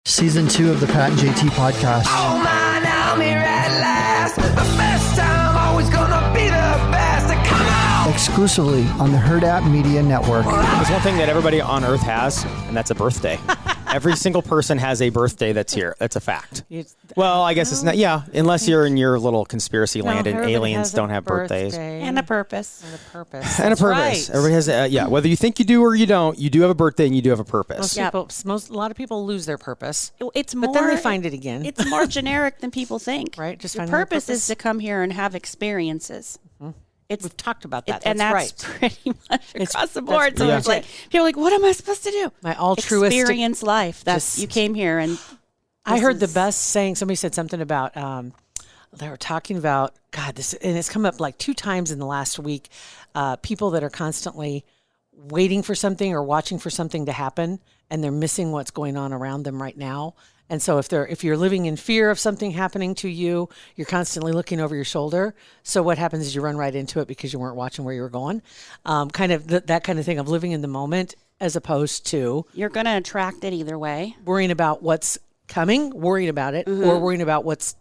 Season 2 of the Pat and JT podcast. Oh man, I'm here at last. The best time, always gonna be the best. Come on! Exclusively on the Hurrdat Media Network. There's one thing that everybody on Earth has, and that's a birthday. Every single person has a birthday that's here. That's a fact. Well, I guess it's not. Yeah, unless you're in your little conspiracy land and aliens don't have birthdays. And a purpose. And a purpose. Right. Everybody has, whether you think you do or you don't, you do have a birthday and you do have a purpose. A lot of people lose their purpose. It's more, but then they find it again. It's more generic than people think. Right. Just your find purpose is to come here and have experiences. Mm-hmm. We've talked about that. And that's right. pretty much across the board. So it's like, people are like, what am I supposed to do? My altruistic experience life. That's you came here and I heard the best saying. Somebody said something about they were talking about this, and it's come up like 2 times in the last week. People that are constantly waiting for something or watching for something to happen, and they're missing what's going on around them right now. And so if you're living in fear of something happening to you, you're constantly looking over your shoulder. So what happens is you run right into it because you weren't watching where you were going. Kind of that kind of thing of living in the moment, as opposed to you're going to attract it either way. Worrying about what's coming, worrying about it, or worrying about what's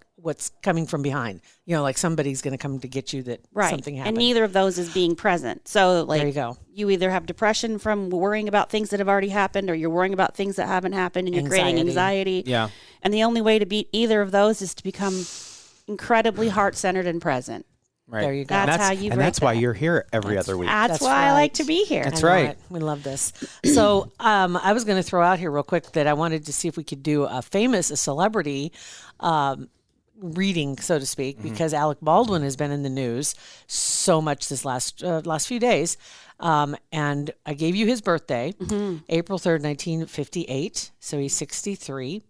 coming from behind. Like somebody's going to come to get you that something happened. And neither of those is being present. So like there you go. You either have depression from worrying about things that have already happened, or you're worrying about things that haven't happened and you're creating anxiety. Yeah. And the only way to beat either of those is to become incredibly heart-centered and present. Right. There you go. That's how you. And that's why you're here every other week. That's why I like to be here. That's right. We love this. So I was going to throw out here real quick that I wanted to see if we could do a celebrity reading, so to speak, because Alec Baldwin has been in the news so much this last few days. And I gave you his birthday, April 3rd, 1958. So he's 63.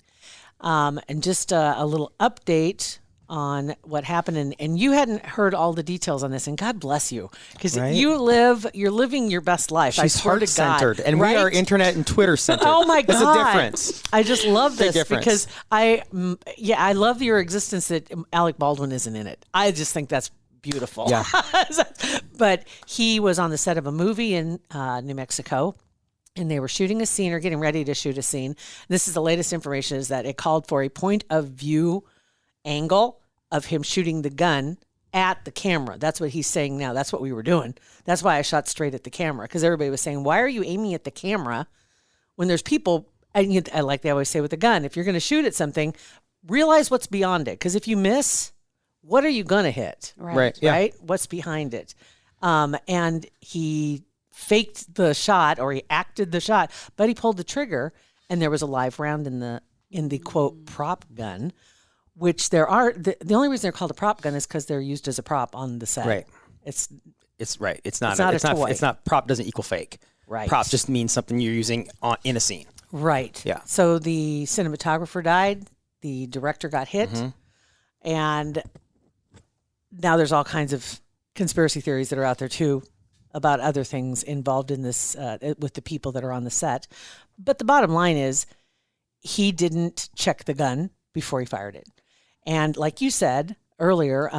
And just a little update on what happened. And you hadn't heard all the details on this, and God bless you, because you're living your best life. She's heart-centered, and we are internet and Twitter-centered. Oh my God. There's a difference. I just love this because I love your existence that Alec Baldwin isn't in it. I just think that's beautiful. Yeah. But he was on the set of a movie in New Mexico, and they were shooting a scene or getting ready to shoot a scene. This is the latest information, is that it called for a point of view angle of him shooting the gun at the camera. That's what he's saying now. That's what we were doing. That's why I shot straight at the camera, because everybody was saying, why are you aiming at the camera when there's people? And like they always say with a gun, if you're going to shoot at something, realize what's beyond it. Because if you miss, what are you going to hit? Right. Yeah. Right? What's behind it? And he faked the shot, or he acted the shot, but he pulled the trigger, and there was a live round in the quote prop gun, which there are. The only reason they're called a prop gun is because they're used as a prop on the set. Right. It's right. It's not a toy. It's not prop doesn't equal fake. Right. Prop just means something you're using in a scene. Right. Yeah. So the cinematographer died. The director got hit, and now there's all kinds of conspiracy theories that are out there too about other things involved in this with the people that are on the set. But the bottom line is, he didn't check the gun before he fired it. And like you said earlier,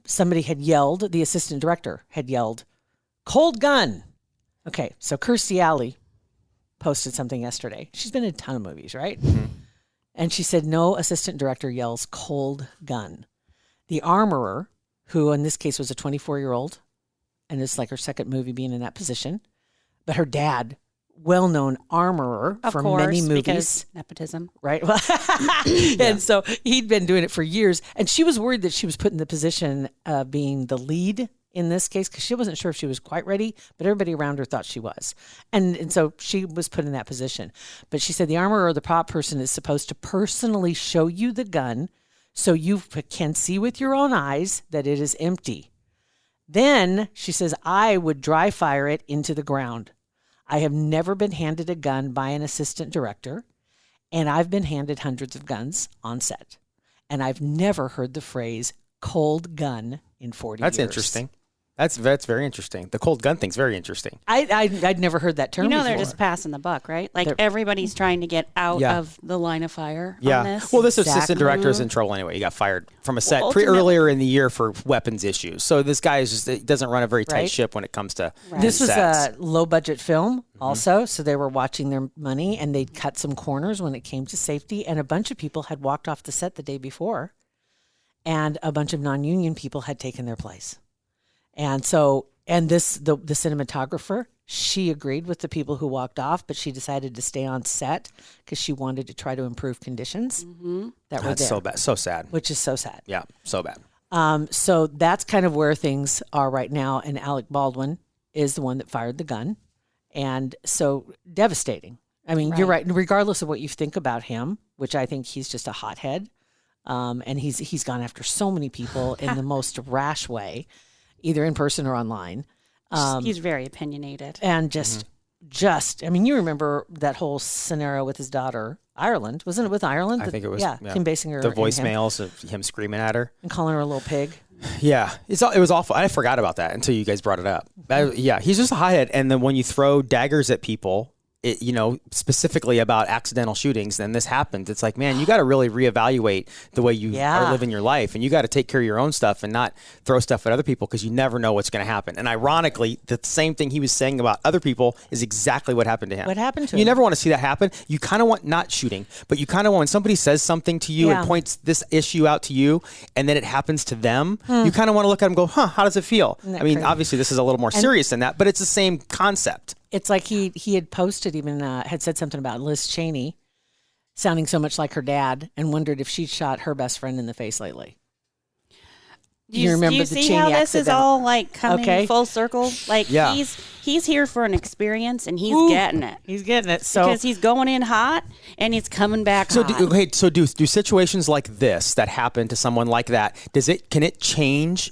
somebody had yelled, the assistant director had yelled, "Cold gun." Okay, so Kirstie Alley posted something yesterday. She's been in a ton of movies, right? And she said, no assistant director yells "cold gun." The armorer, who in this case was a 24-year-old, and it's like her second movie being in that position, but her dad, well-known armorer for many movies. Because nepotism. Right. Well, and so he'd been doing it for years. And she was worried that she was put in the position of being the lead in this case, because she wasn't sure if she was quite ready, but everybody around her thought she was. And so she was put in that position. But she said the armorer or the prop person is supposed to personally show you the gun so you can see with your own eyes that it is empty. Then she says, I would dry fire it into the ground. I have never been handed a gun by an assistant director, and I've been handed hundreds of guns on set. And I've never heard the phrase "cold gun" in 40 years. That's interesting. That's very interesting. The cold gun thing's very interesting. I'd never heard that term. You know, before. they're just passing the buck, right? Like everybody's trying to get out of the line of fire. Yeah. On this. Well, this assistant Exactly. director is in trouble anyway. He got fired from a set ultimately- earlier in the year for weapons issues. So this guy doesn't run a very tight Right. ship when it comes to This was sets. a low budget film also, so they were watching their money and they'd cut some corners when it came to safety. And a bunch of people had walked off the set the day before, and a bunch of non-union people had taken their place. And so, the cinematographer, she agreed with the people who walked off, but she decided to stay on set because she wanted to try to improve conditions that were That's there. so bad, so sad. Which is so sad. Yeah, so bad. So that's kind of where things are right now. And Alec Baldwin is the one that fired the gun. And so devastating. I mean, you're right. Regardless of what you think about him, which I think he's just a hothead. And he's gone after so many people in the most rash way, either in person or online. He's very opinionated. And I mean, you remember that whole scenario with his daughter, Ireland. Wasn't it with Ireland? I think it was. Yeah, him basing her the in him voicemails of him screaming at her and calling her a little pig. Yeah, it was awful. I forgot about that until you guys brought it up. Yeah, he's just a hothead. And then when you throw daggers at people, specifically about accidental shootings, then this happens. It's like, man, you got to really reevaluate the way you are living your life, and you got to take care of your own stuff and not throw stuff at other people because you never know what's going to happen. And ironically, the same thing he was saying about other people is exactly what happened to him. What happened to you him? never want to see that happen. You kind of want not shooting, but you kind of want when somebody says something to you and points this issue out to you, and then it happens to them. You kind of want to look at them and go, huh, how does it feel? I mean, obviously this is a little more serious than that, but it's the same concept. It's like he had posted, even had said something about Liz Cheney sounding so much like her dad, and wondered if she'd shot her best friend in the face lately. Do you remember do the you see Cheney how this is accident? all like coming full circle? Like Yeah. he's here for an experience and he's getting it. He's getting it. So Because he's going in hot and he's coming back So hot. do situations like this that happen to someone like that, can it change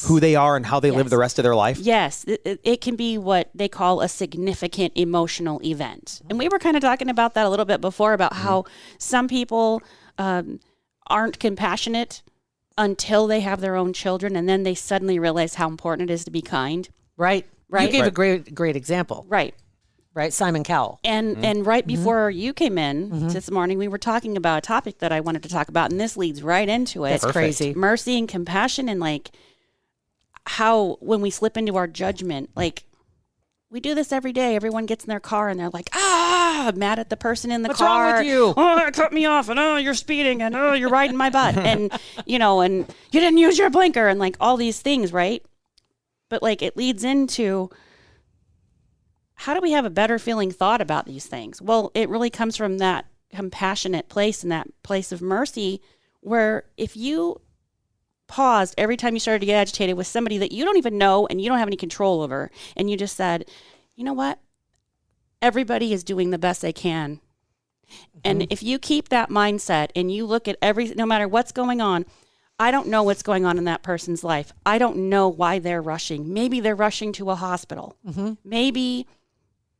who they are and how they live the rest of their life? Yes, it can be what they call a significant emotional event. And we were kind of talking about that a little bit before about how some people aren't compassionate until they have their own children, and then they suddenly realize how important it is to be kind. right. You gave a great example. Right. Simon Cowell. And right before you came in this morning, we were talking about a topic that I wanted to talk about, and this leads right into it. That's crazy. Mercy and compassion, and like how when we slip into our judgment, like we do this every day. Everyone gets in their car and they're like, mad at the person in the What's car. wrong with you? Oh, that cut me off, and oh, you're speeding, and oh, you're riding my butt, and and you didn't use your blinker, and like all these things, right? But like it leads into, how do we have a better feeling thought about these things? Well, it really comes from that compassionate place and that place of mercy, where if you paused every time you started to get agitated with somebody that you don't even know and you don't have any control over, and you just said, you know what? Everybody is doing the best they can. And if you keep that mindset and you look at no matter what's going on, I don't know what's going on in that person's life. I don't know why they're rushing. Maybe they're rushing to a hospital. Maybe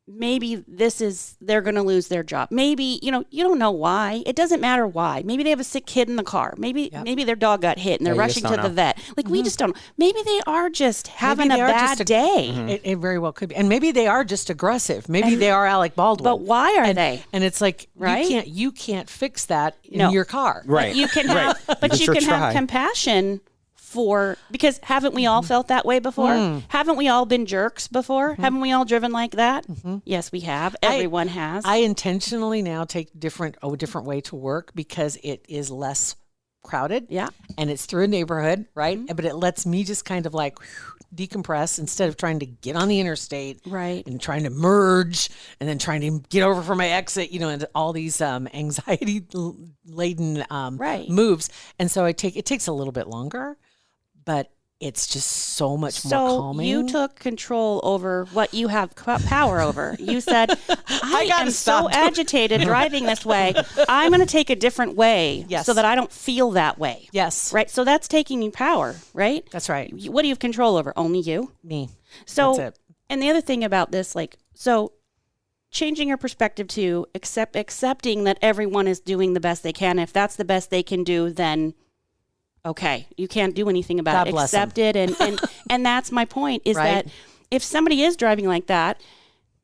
they're going to lose their job. Maybe, you don't know why. It doesn't matter why. Maybe they have a sick kid in the car. Maybe their dog got hit and they're you rushing just to don't the know. vet. Like, we just don't know. Maybe they are just having Maybe a they are bad just day. It very well could be. And maybe they are just aggressive. Maybe they are Alec Baldwin. But why are they? And it's like, Right? you can't fix that in No. your car. Right. You can have, but can you sure can have try. compassion because haven't we all felt that way before? Haven't we all been jerks before? Haven't we all driven like that? Yes, we have. Everyone has. I intentionally now take a different way to work because it is less crowded. Yeah. And it's through a neighborhood, right? But it lets me just kind of like decompress instead of trying to get on the interstate. Right. And trying to merge and then trying to get over for my exit, and all these anxiety laden moves. And so it takes a little bit longer, but it's just so much more calming. So you took control over what you have power over. You said, I gotta am stop so doing- agitated driving this way. I'm going to take a different way Yes. so that I don't feel that way. Yes. Right? So that's taking power, right? That's right. What do you have control over? Only you. Me. So, That's it. and the other thing about this, changing your perspective to accepting that everyone is doing the best they can. If that's the best they can do, then okay, you can't do anything about God it. bless 'em. Accept it. And that's my point is Right. that if somebody is driving like that,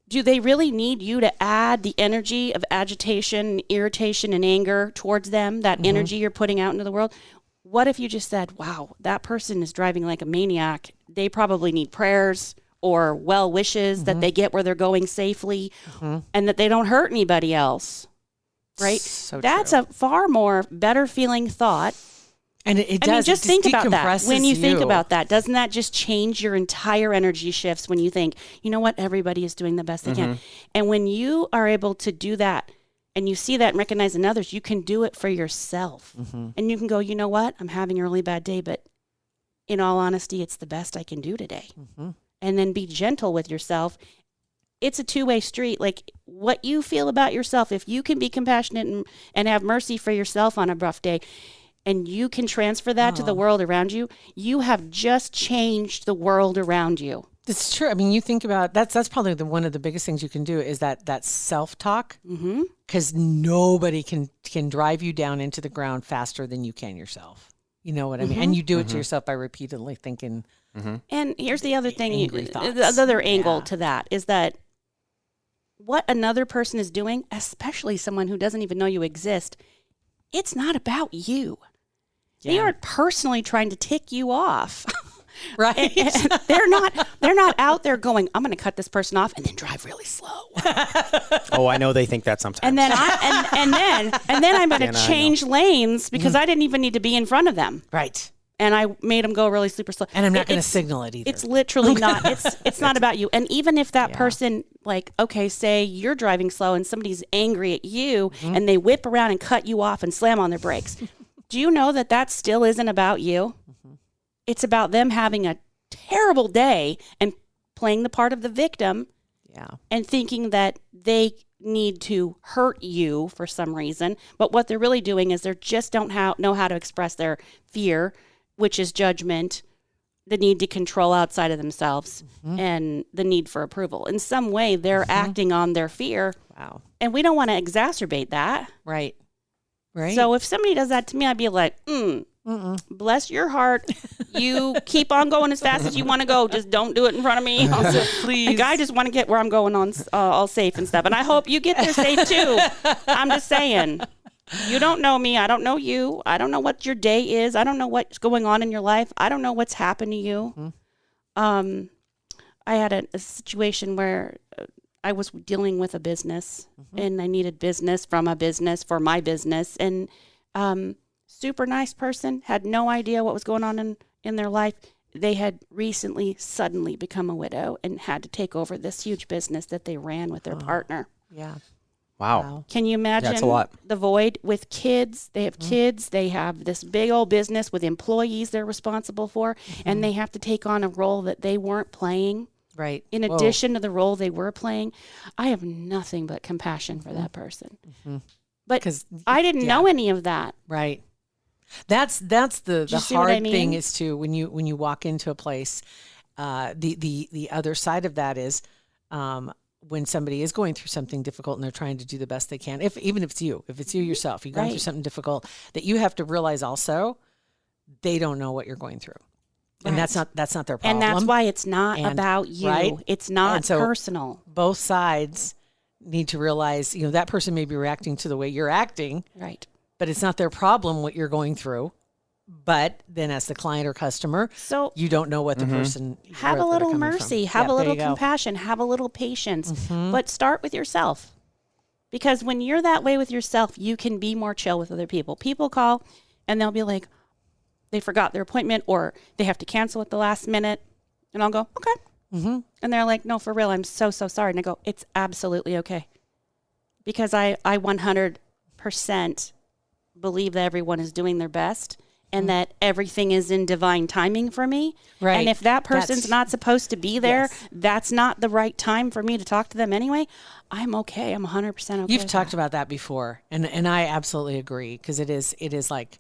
do they really need you to add the energy of agitation, irritation, and anger towards them, that energy you're putting out into the world? What if you just said, wow, that person is driving like a maniac. They probably need prayers or well wishes that they get where they're going safely and that they don't hurt anybody else, right? So That's true. a far more better feeling thought. And it I does. mean, just it think about that. decompresses When you think about that, doesn't that just change your entire energy shifts when you think, you know what, everybody is doing the best they can. And when you are able to do that and you see that and recognize in others, you can do it for yourself. And you can go, you know what, I'm having a really bad day, but in all honesty, it's the best I can do today. And then be gentle with yourself. It's a two-way street. Like what you feel about yourself, if you can be compassionate and have mercy for yourself on a rough day, and you can transfer that to the world around you, you have just changed the world around you. It's true. I mean, you think about that's probably one of the biggest things you can do is that self-talk. Because nobody can drive you down into the ground faster than you can yourself. You know what I mean? And you do it to yourself by repeatedly thinking. And here's the other thing, Angry thoughts. the other angle to that is that what another person is doing, especially someone who doesn't even know you exist, it's not about you. They aren't personally trying to tick you off. Right. And they're not out there going, I'm going to cut this person off and then drive really slow. Oh, I know they think that sometimes. And then I'm going to change lanes because I didn't even need to be in front of them. Right. And I made them go really super slow. And I'm not going to signal it either. It's literally not. It's not about you. And even if that person, like, okay, say you're driving slow and somebody's angry at you and they whip around and cut you off and slam on their brakes. Do you know that still isn't about you? It's about them having a terrible day and playing the part of the victim and thinking that they need to hurt you for some reason. But what they're really doing is they just don't know how to express their fear, which is judgment, the need to control outside of themselves, and the need for approval. In some way, they're acting on their fear. Wow. And we don't want to exacerbate that. Right. Right. So if somebody does that to me, I'd be like, bless your heart. You keep on going as fast as you want to go. Just don't do it in front of me. please. Like, I just want to get where I'm going on all safe and stuff. And I hope you get there safe too. I'm just saying. You don't know me. I don't know you. I don't know what your day is. I don't know what's going on in your life. I don't know what's happened to you. I had a situation where I was dealing with a business and I needed business from a business for my business. And super nice person, had no idea what was going on in their life. They had recently suddenly become a widow and had to take over this huge business that they ran with their partner. Yeah. Wow. Can you imagine That's a lot. the void with kids? They have kids. They have this big old business with employees they're responsible for, and they have to take on a role that they weren't playing. Right. In addition to the role they were playing. I have nothing but compassion for that person. But 'Cause, I didn't know any of that. Right. That's the see what hard I mean? thing is to when you walk into a place, the other side of that is when somebody is going through something difficult and they're trying to do the best they can. Even if it's you yourself, you're going through something difficult, that you have to realize also they don't know what you're going through. And that's not their problem. And that's why it's not about you. Right? It's not And so personal. Both sides need to realize, that person may be reacting to the way you're acting, Right. but it's not their problem what you're going through. But then as the client or customer, So you don't know what the person have where a they're little coming from. mercy, have Yeah, a there little you go. compassion, have a little patience, but start with yourself. Because when you're that way with yourself, you can be more chill with other people. People call and they'll be like, they forgot their appointment or they have to cancel at the last minute. And I'll go, okay. And they're like, no, for real, I'm so sorry. And I go, it's absolutely okay. Because I 100% believe that everyone is doing their best and that everything is in divine timing for me. Right. And if that person's That's- not supposed to be there, Yes. that's not the right time for me to talk to them anyway. I'm okay. I'm 100% okay. You've with talked that. about that before, and I absolutely agree, because it is like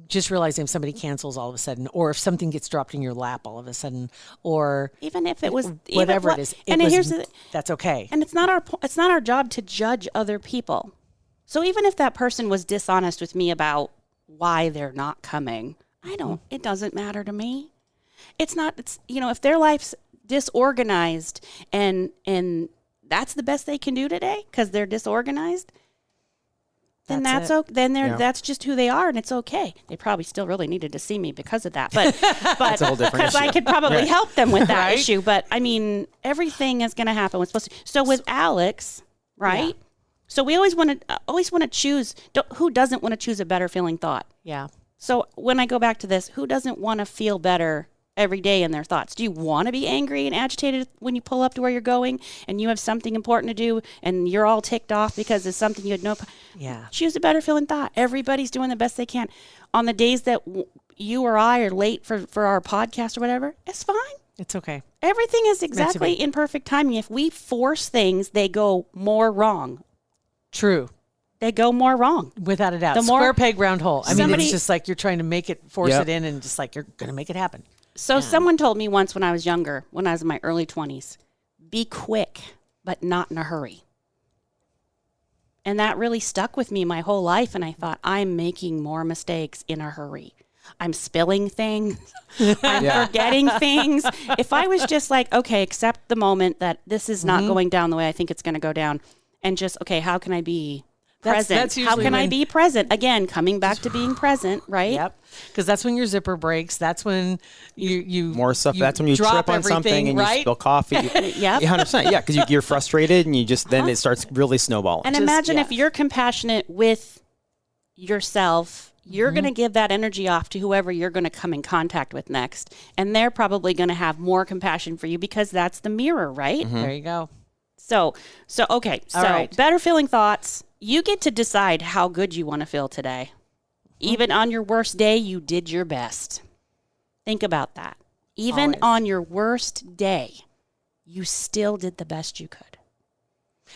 just realizing if somebody cancels all of a sudden, or if something gets dropped in your lap all of a sudden, or Even if it was whatever even, it is, and here's the, that's okay. and it's not our job to judge other people. So even if that person was dishonest with me about why they're not coming, It doesn't matter to me. It's not, if their life's disorganized and that's the best they can do today because they're disorganized, then that's just who they are, and it's okay. They probably still really needed to see me because of that, but That's a whole different because issue. I could probably help them with that Right? issue. But I mean, everything is going to happen what's supposed to. So with Alex, right? Yeah. So we always want to choose. Who doesn't want to choose a better feeling thought? Yeah. So when I go back to this, who doesn't want to feel better every day in their thoughts? Do you want to be angry and agitated when you pull up to where you're going and you have something important to do and you're all ticked off because it's something you had Yeah. choose a better feeling thought. Everybody's doing the best they can. On the days that you or I are late for our podcast or whatever, it's fine. It's okay. Everything is exactly in perfect timing. If we force things, they go more wrong. True. They go more wrong. Without a doubt. The more- Square peg, round hole. I mean, Somebody- it's just like you're trying to force Yep. it in and just like you're going to make it happen. So someone told me once when I was younger, when I was in my early 20s, be quick, but not in a hurry. And that really stuck with me my whole life. And I thought, I'm making more mistakes in a hurry. I'm spilling things. I'm forgetting things. If I was just like, okay, accept the moment that this is not going down the way I think it's going to go down. And just, okay, how can I be present? That's How usually can I when- be present? Again, coming back to being present, right? Yep. Because that's when your zipper breaks. That's when you More stuff. That's when you drop trip on something everything, and right? you spill coffee. Yep. Yeah, 100%. Yeah, because you're frustrated and you just then it starts really snowballing. And imagine if you're compassionate with yourself, you're going to give that energy off to whoever you're going to come in contact with next. And they're probably going to have more compassion for you because that's the mirror, right? There you go. So okay. So All right. better feeling thoughts. You get to decide how good you want to feel today. Even on your worst day, you did your best. Think about that. Even Always. on your worst day, you still did the best you could.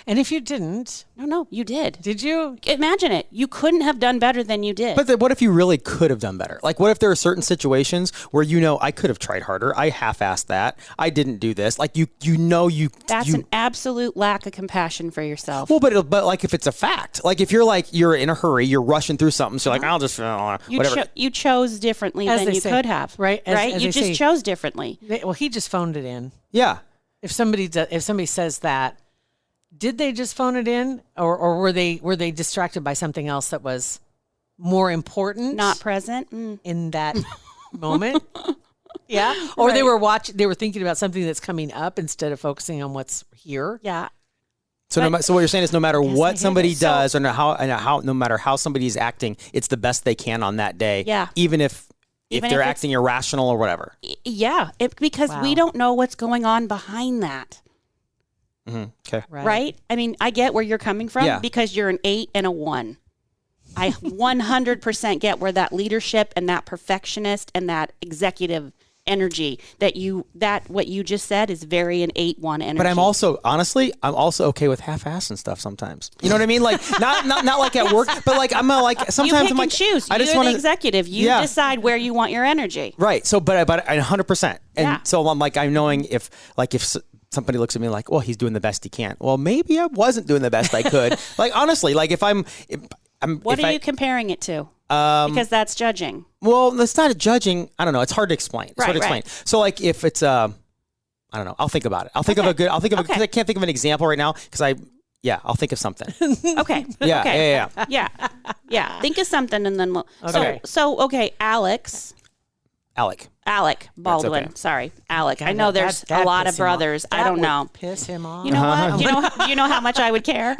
And if you didn't, No, you did. did you? Imagine it. You couldn't have done better than you did. But then what if you really could have done better? Like, what if there are certain situations where I could have tried harder. I half-assed that. I didn't do this. Like That's an absolute lack of compassion for yourself. Well, but like if it's a fact, like if you're in a hurry, you're rushing through something, so like I'll just whatever. You chose differently As than they you say, could have, right? Right? As You they just say. chose differently. Well, he just phoned it in. Yeah. If somebody says that, did they just phone it in, or were they distracted by something else that was more important, Not present. Mm. in that moment? Yeah, or they were thinking about something that's coming up instead of focusing on what's here. Yeah. So so what you're saying is no matter I what hear somebody that. does or no matter how somebody's acting, it's the best they can on that day. Yeah. Even if Even they're if it's- acting irrational or whatever. Yeah. Because Wow. we don't know what's going on behind that. Okay. Right? I mean, I get where you're coming from Yeah. because you're an 8 and a 1. I 100% get where that leadership and that perfectionist and that executive energy what you just said is very an 8-1 energy. But I'm also okay with half-ass and stuff sometimes. You know what I mean? Like not like at work, but like I'm like you sometimes pick I'm like and choose. I just You're want the executive. You Yeah. decide where you want your energy. Right. So, but 100%. And Yeah. so I'm like, I'm knowing if somebody looks at me like, well, he's doing the best he can. Well, maybe I wasn't doing the best I could. Like, honestly, like if What are you comparing it to? Because that's judging. Well, it's not a judging. I don't know. It's hard to explain. It's hard to Right, explain. So like if it's, I don't know. I'll think about it. I'll think of because I can't think of an example right now because I'll think of something. Okay. Yeah, Okay. yeah. Yeah. Think of something and then we'll. Okay. So Alec Baldwin. okay. Sorry, Alec. God, I know that- there's that a lot piss of him off. brothers. I That don't would know. Piss him off. You know what? You know how much I would care?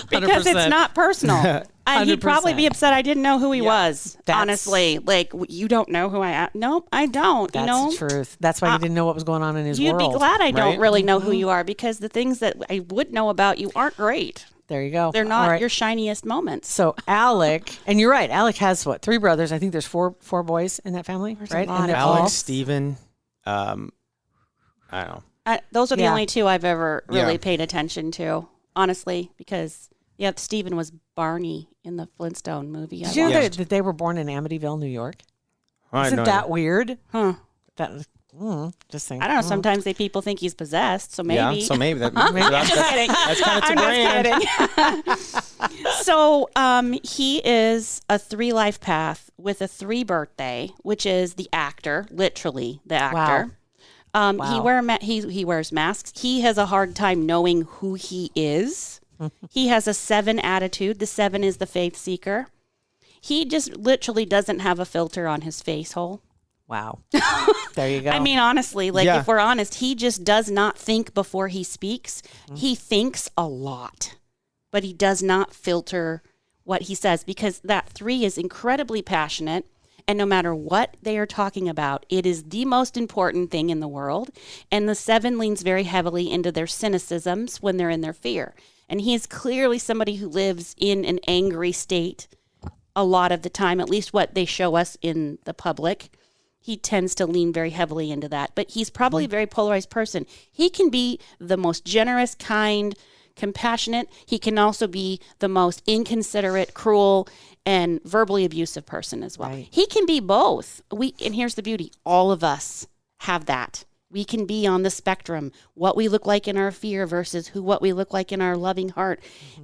Because it's 100%. not personal. And he'd probably 100%. be upset I didn't know who he was. That's- Honestly, like you don't know who I am. Nope, I don't. That's you know, the truth. That's why you didn't know what was going on in his you'd world. be glad I don't Right? really know who you are because the things that I would know about you aren't great. There you go. They're All not right. your shiniest moments. So Alec, and you're right. Alec has 3 brothers. I think there's four boys in that family, right? a lot And they're of all- Alex, Steven, I don't know. Those are the Yeah. only 2 I've ever really Yeah. paid attention to, honestly, because Stephen was Barney in the Flintstone movie. Did you know Yeah. that they were born in Amityville, New York? I had Isn't no that idea. weird? Huh. That Just saying. I don't know. Sometimes people think he's possessed, so maybe. Yeah, so maybe that's kidding. That's kind of I'm brand. not kidding. So he is a 3 life path with a 3 birthday, which is the actor, literally the actor. Wow. He wears masks. He has a hard time knowing who he is. He has a 7 attitude. The 7 is the faith seeker. He just literally doesn't have a filter on his face hole. Wow. There you go. I mean, honestly, if we're honest, he just does not think before he speaks. He thinks a lot, but he does not filter what he says, because that 3 is incredibly passionate. And no matter what they are talking about, it is the most important thing in the world. And the 7 leans very heavily into their cynicisms when they're in their fear. And he is clearly somebody who lives in an angry state a lot of the time, at least what they show us in the public. He tends to lean very heavily into that. But he's probably a very polarized person. He can be the most generous, kind, compassionate. He can also be the most inconsiderate, cruel, and verbally abusive person as well. Right. He can be both. And here's the beauty. All of us have that. We can be on the spectrum, what we look like in our fear versus what we look like in our loving heart.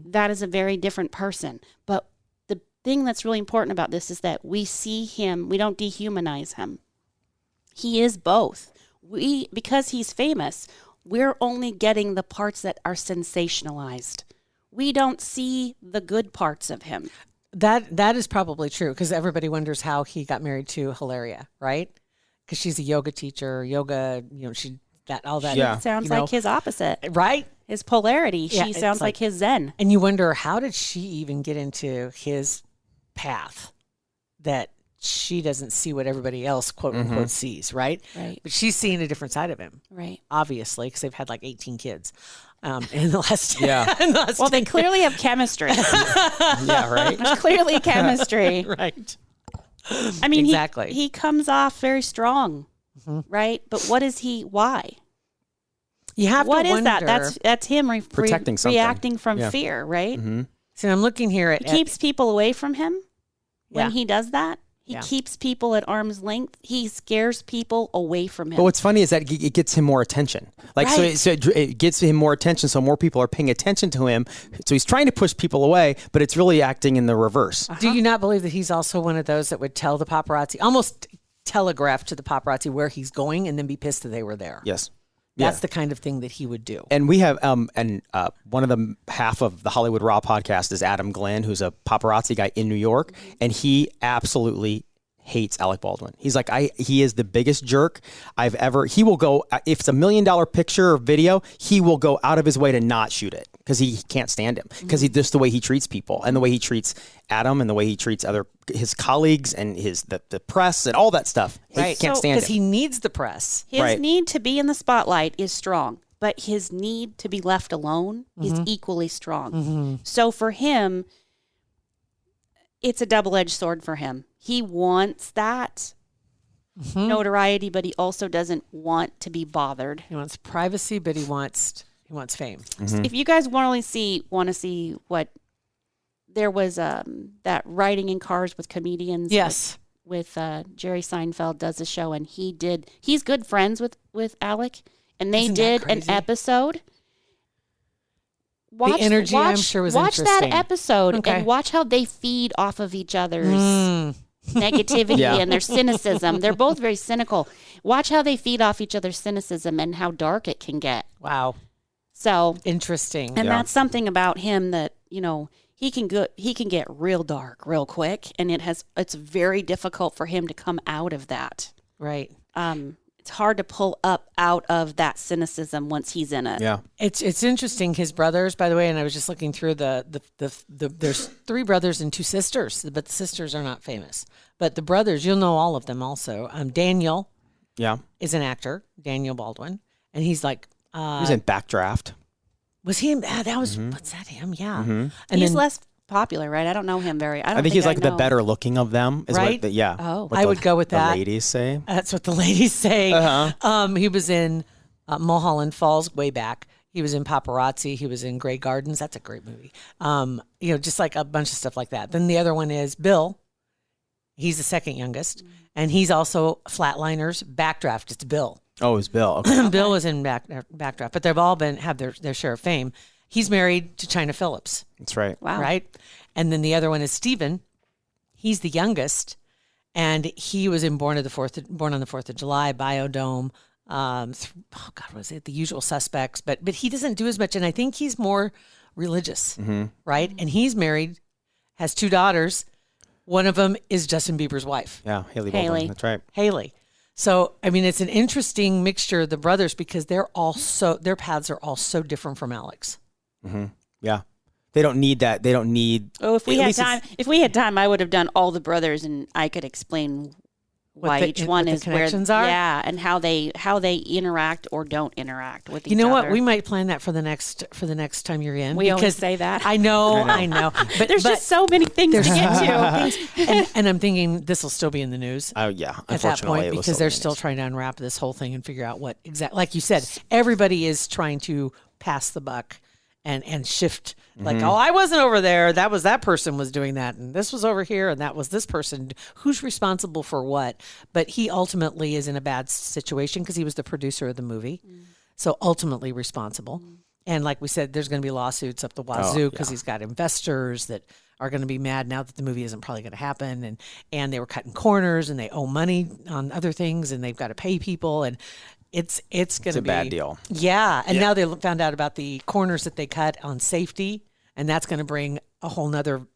That is a very different person. But the thing that's really important about this is that we see him, we don't dehumanize him. He is both. Because he's famous, we're only getting the parts that are sensationalized. We don't see the good parts of him. That is probably true, because everybody wonders how he got married to Hilaria, right? Because she's a yoga teacher, all that. Yeah. Sounds like his opposite. Right? His polarity. Yeah, She it's sounds like his zen. And you wonder, how did she even get into his path that she doesn't see what everybody else, quote unquote, sees, right? Right. But she's seeing a different side of him, Right. obviously, because they've had like 18 kids in the last. Yeah. Well, they clearly have chemistry. Yeah, right. There's clearly chemistry. Right. I mean, Exactly. he comes off very strong, right? But what is he? Why? You have What to is that? wonder. That's him Protecting something. reacting from Yeah. fear, right? So I'm looking here at. He keeps people away from him when Yeah. he does that. He Yeah. keeps people at arm's length. He scares people away from him. But what's funny is that it gets him more attention. Right. So it gets him more attention, so more people are paying attention to him. So he's trying to push people away, but it's really acting in the reverse. Do you not believe that he's also one of those that would tell the paparazzi, almost telegraph to the paparazzi where he's going, and then be pissed that they were there? Yes. That's the kind of thing that he would do. And we have, one of the half of the Hollywood Raw podcast is Adam Glenn, who's a paparazzi guy in New York, and he absolutely hates Alec Baldwin. He's like, he is the biggest jerk I've ever. He will go, if it's $1 million picture or video, he will go out of his way to not shoot it because he can't stand him, because he just the way he treats people and the way he treats Adam and the way he treats his colleagues and the press and all that stuff. Right. He can't stand Because him. he needs the press. His Right. need to be in the spotlight is strong, but his need to be left alone is equally strong. So for him, it's a double-edged sword for him. He wants that notoriety, but he also doesn't want to be bothered. He wants privacy, but he wants fame. If you guys want to see what there was, that riding in cars with comedians. Yes. With Jerry Seinfeld does a show, and he's good friends with Alec, and they Isn't that did an crazy? episode. The energy, I'm sure, was watch interesting. that episode Okay. and watch how they feed off of each other's negativity Yeah. and their cynicism. They're both very cynical. Watch how they feed off each other's cynicism and how dark it can get. Wow. So, Interesting. and Yeah. that's something about him that, he can get real dark real quick, and it's very difficult for him to come out of that. Right. It's hard to pull up out of that cynicism once he's in it. Yeah. It's interesting. His brothers, by the way, and I was just looking through there's 3 brothers and 2 sisters, but the sisters are not famous. But the brothers, you'll know all of them also. Daniel Yeah. is an actor, Daniel Baldwin, and he's like, He was in Backdraft. was he? That was what's that him? Yeah. And He's then less popular, right? I don't know him very. I think he's like the know. better looking of them. Is Right? What yeah. Oh. what I would go with that. The ladies say. that's what the ladies say. He was in Mulholland Falls way back. He was in Paparazzi. He was in Grey Gardens. That's a great movie. Just like a bunch of stuff like that. Then the other one is Bill He's the second youngest, and he's also Flatliners Backdraft. It's Bill. Oh, it's Bill. Okay. Bill was in Backdraft, but they've all have their share of fame. He's married to China Phillips. That's right. Wow. Right? And then the other one is Steven. He's the youngest, and he was born on the 4th of July, Biodome. What was it? The Usual Suspects. But he doesn't do as much, and I think he's more religious, right? And he's married, has 2 daughters. One of them is Justin Bieber's wife. Yeah, Haley Baldwin. That's right. Haley. So, I mean, it's an interesting mixture of the brothers because their paths are all so different from Alec's. Yeah. They don't need that. They don't need. Oh, if we had time, I would have done all the brothers, and I could explain why each one is where connections are. Yeah, and how they interact or don't interact with each other. You know what? We might plan that for the next time you're in. We always say that. I know. But there's just so many things to get to. and I'm thinking this will still be in the news. Oh yeah, at that point because they're still trying to unwrap this whole thing and figure out what exactly. Like you said, everybody is trying to pass the buck and shift. Like, oh, I wasn't over there. That person was doing that, and this was over here, and that was this person. Who's responsible for what? But he ultimately is in a bad situation because he was the producer of the movie, so ultimately responsible. And like we said, there's going to be lawsuits up the wazoo because he's got investors that are going to be mad now that the movie isn't probably going to happen, and they were cutting corners, and they owe money on other things, and they've got to pay people, and it's going to be a bad deal. Yeah, and now they found out about the corners that they cut on safety. And that's going to bring a whole nother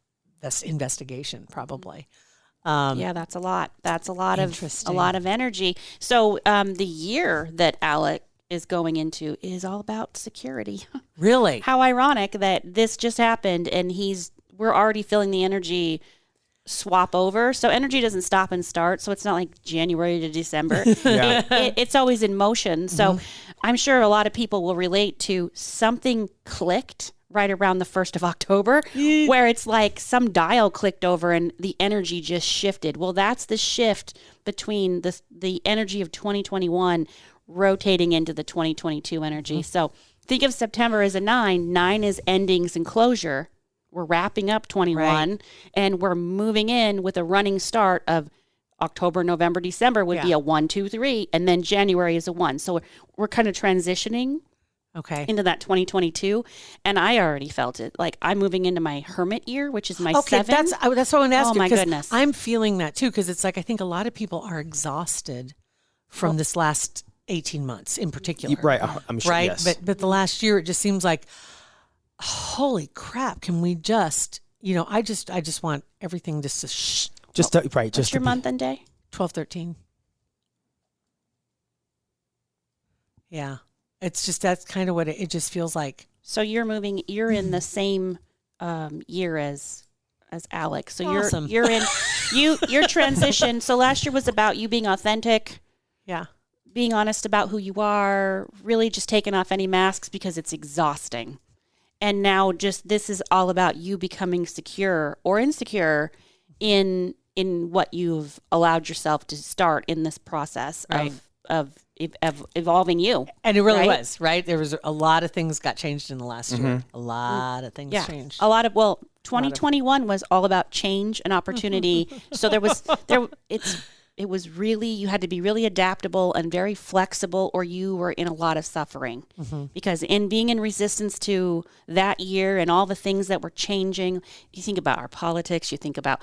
investigation, probably. Yeah, that's a lot. That's a lot of energy. So the year that Alec is going into is all about security. Really? How ironic that this just happened, and we're already feeling the energy swap over. So energy doesn't stop and start. So it's not like January to December. It's always in motion. So I'm sure a lot of people will relate to something clicked right around the 1st of October, where it's like some dial clicked over and the energy just shifted. Well, that's the shift between the energy of 2021 rotating into the 2022 energy. So think of September as a 9. 9 is endings and closure. We're wrapping up 21, and we're moving in with a running start of October, November, December would be a 1, 2, 3, and then January is a 1. So we're kind of transitioning into that 2022, and I already felt it. Like I'm moving into my hermit year, which is my 7. That's what I want to ask you. Oh my goodness, I'm feeling that too because it's like I think a lot of people are exhausted from this last 18 months in particular. Right, I'm sure. Right, yes. but the last year it just seems like, holy crap! Can we just, I just want everything just to What's your month and day? 12/13. Yeah. It's just, that's kind of what it just feels like. So you're in the same year as Alec. So awesome. you're in your transition. So last year was about you being authentic. Yeah. Being honest about who you are, really just taking off any masks because it's exhausting. And now this is all about you becoming secure or insecure in what you've allowed yourself to start in this process of evolving you. And it really was, right? There was a lot of things got changed in the last year. A lot of things changed. 2021 was all about change and opportunity. So it was really, you had to be really adaptable and very flexible, or you were in a lot of suffering. Because in being in resistance to that year and all the things that were changing, you think about our politics, you think about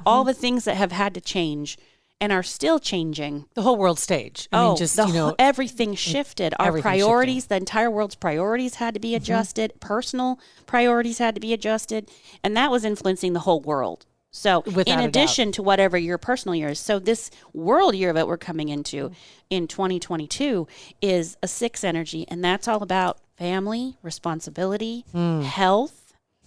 all the things that have had to change and are still changing. The whole world stage. I mean, just, everything shifted. Our priorities, the entire world's priorities had to be adjusted. Personal priorities had to be adjusted. And that was influencing the whole world. So in addition to whatever your personal year is. So this world year that we're coming into in 2022 is a 6 energy. And that's all about family, responsibility, health.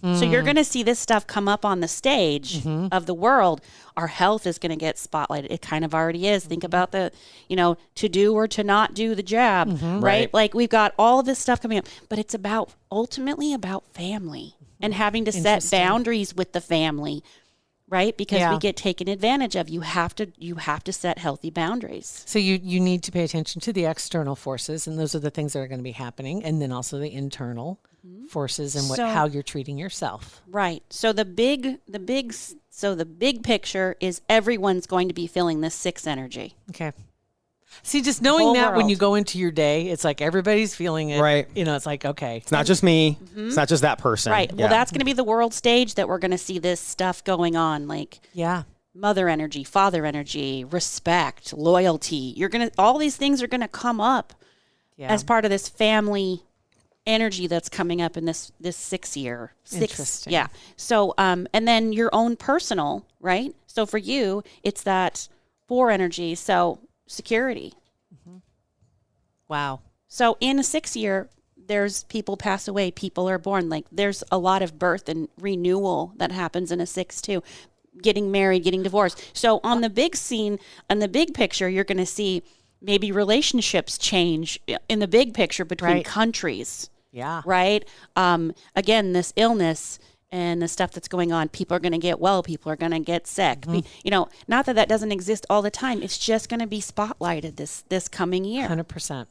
So you're going to see this stuff come up on the stage of the world. Our health is going to get spotlighted. It kind of already is. Think about the, to do or to not do the jab, right? Like we've got all of this stuff coming up, but it's ultimately about family and having to set boundaries with the family. right? Because we get taken advantage of. You have to set healthy boundaries. So you need to pay attention to the external forces, and those are the things that are going to be happening, and then also the internal forces and how you're treating yourself. Right. So the big picture is everyone's going to be feeling this 6 energy. Okay. See, just knowing that when you go into your day, it's like everybody's feeling it. Right. You know, it's like, okay. It's not just me. It's not just that person. Right. Yeah. Well, that's going to be the world stage that we're going to see this stuff going on. Like, mother energy, father energy, respect, loyalty. All these things are going to come up as part of this family energy that's coming up in this 6 year. Interesting. Yeah. So, and then your own personal, right? So for you, it's that 4 energy. So security. Wow. So in a 6 year, there's people pass away, people are born. Like there's a lot of birth and renewal that happens in a 6 too. Getting married, getting divorced. So on the big scene, on the big picture, you're going to see maybe relationships change in the big picture between countries. Yeah. Right. Again, this illness and the stuff that's going on, people are going to get well, people are going to get sick. Not that doesn't exist all the time. It's just going to be spotlighted this coming year. 100%.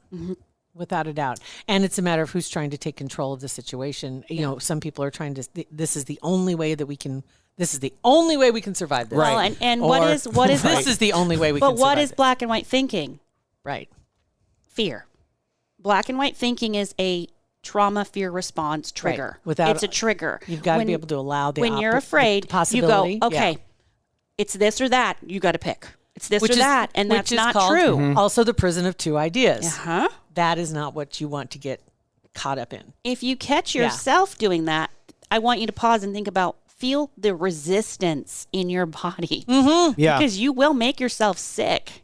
Without a doubt. And it's a matter of who's trying to take control of the situation. You know, some people are trying to, this is the only way we can survive this. Well, and what is this is the only way we can survive. But what is black and white thinking? Right. Fear. Black and white thinking is a trauma fear response trigger. Right. It's a trigger. You've got to be able to allow when you're afraid, possibility. You go, okay, it's this or that. You got to pick. It's this or that, and that's not true. Also, the prison of 2 ideas. That is not what you want to get caught up in. If you catch yourself doing that, I want you to pause and think about, feel the resistance in your body. Yeah. Because you will make yourself sick.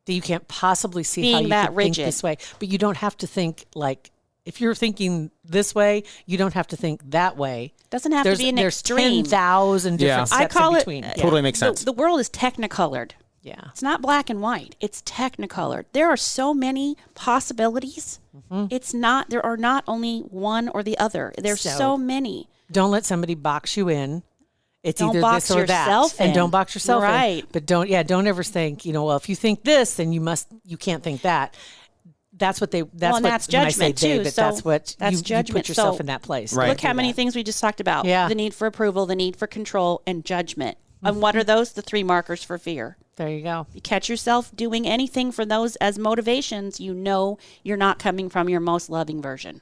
That you can't possibly see how you can think this way. But you don't have to think like, if you're thinking this way, you don't have to think that way. Doesn't have to be an extreme. There's 10,000 different steps in between. Totally makes sense. The world is technicolored. Yeah. It's not black and white. It's technicolored. There are so many possibilities. It's not, there are not only one or the other. There's so many. Don't let somebody box you in. It's don't either box this or that. In. And don't box yourself in. But don't ever think, well, if you think this, then you can't think that. That's what that's judgment too. But that's you judgment. You put yourself in that place. Right. Look how many things we just talked about. Yeah. The need for approval, the need for control, and judgment. And what are those? The 3 markers for fear. There you go. You catch yourself doing anything for those as motivations, you're not coming from your most loving version.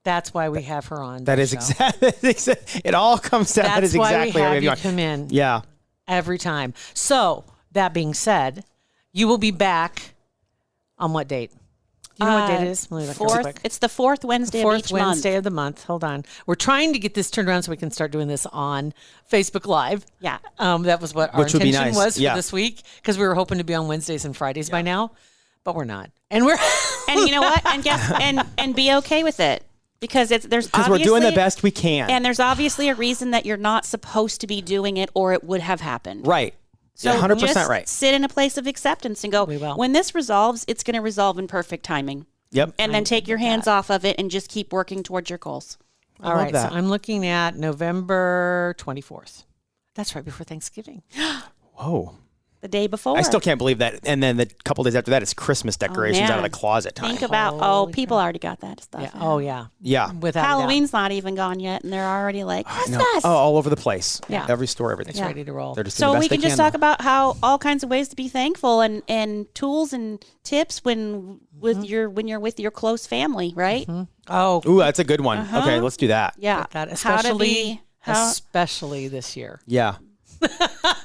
That's why we have her on. That is exactly. It all comes down. That is exactly why we have you come in. Yeah. Every time. So that being said, you will be back on what date? You know what date it is? It's the 4th Wednesday of each month. 4th Wednesday of the month. Hold on. We're trying to get this turned around so we can start doing this on Facebook Live. Yeah. That was what our intention was for this week, because we were hoping to be on Wednesdays and Fridays by now, but we're not. And we're and you know what? And guess and be okay with it. Because we're doing the best we can. And there's obviously a reason that you're not supposed to be doing it, or it would have happened. Right. So 100% right. Sit in a place of acceptance and go, when this resolves, it's going to resolve in perfect timing. Yep. And then take your hands off of it and just keep working towards your goals. All right. So I'm looking at November 24th. That's right before Thanksgiving. Whoa. The day before. I still can't believe that. And then the couple days after that is Christmas decorations out of the closet time. Think about, people already got that stuff. Yeah. Oh, yeah. Yeah. Without Halloween's not even gone yet, and they're already like, Christmas. Oh, all over the place. Yeah. Every store, everything. It's ready to roll. They're just so doing the we best can they just talk about how all kinds of ways to be thankful and tools and tips when you're with your close family, right? Oh. Ooh, that's a good one. Okay, let's do that. Yeah. That especially this year. Yeah.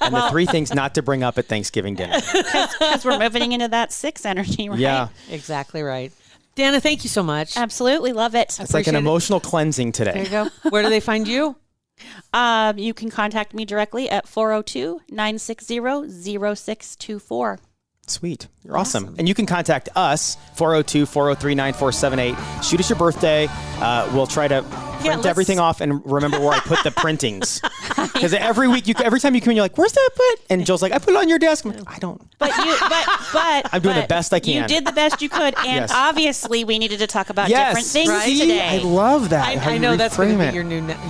And the 3 things not to bring up at Thanksgiving dinner. Because we're moving into that 6 energy, right? Yeah. Exactly right. Dana, thank you so much. Absolutely. Love it. It's like an emotional cleansing today. There you go. Where do they find you? You can contact me directly at 402-960-0624. Sweet. You're awesome. And you can contact us, 402-403-9478. Shoot us your birthday. We'll try to print everything off and remember where I put the printings. Because every time you come in, you're like, "Where's that put?" And Joel's like, "I put it on your desk." I'm like, "I don't." But I'm doing the best I can. You did the best you could, and Yes. obviously we needed to talk about Yes. different things Right? today. I love that. How I you know that's going to reframe be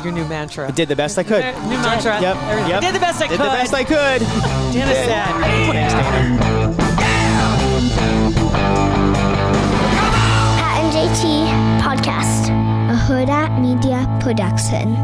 your new mantra. I did the best I could. New mantra. Yep. I did the best I could. Did the best I could. Dana said. Thanks, Dana. Pat and JT Podcast, a Hurrdat Media Production.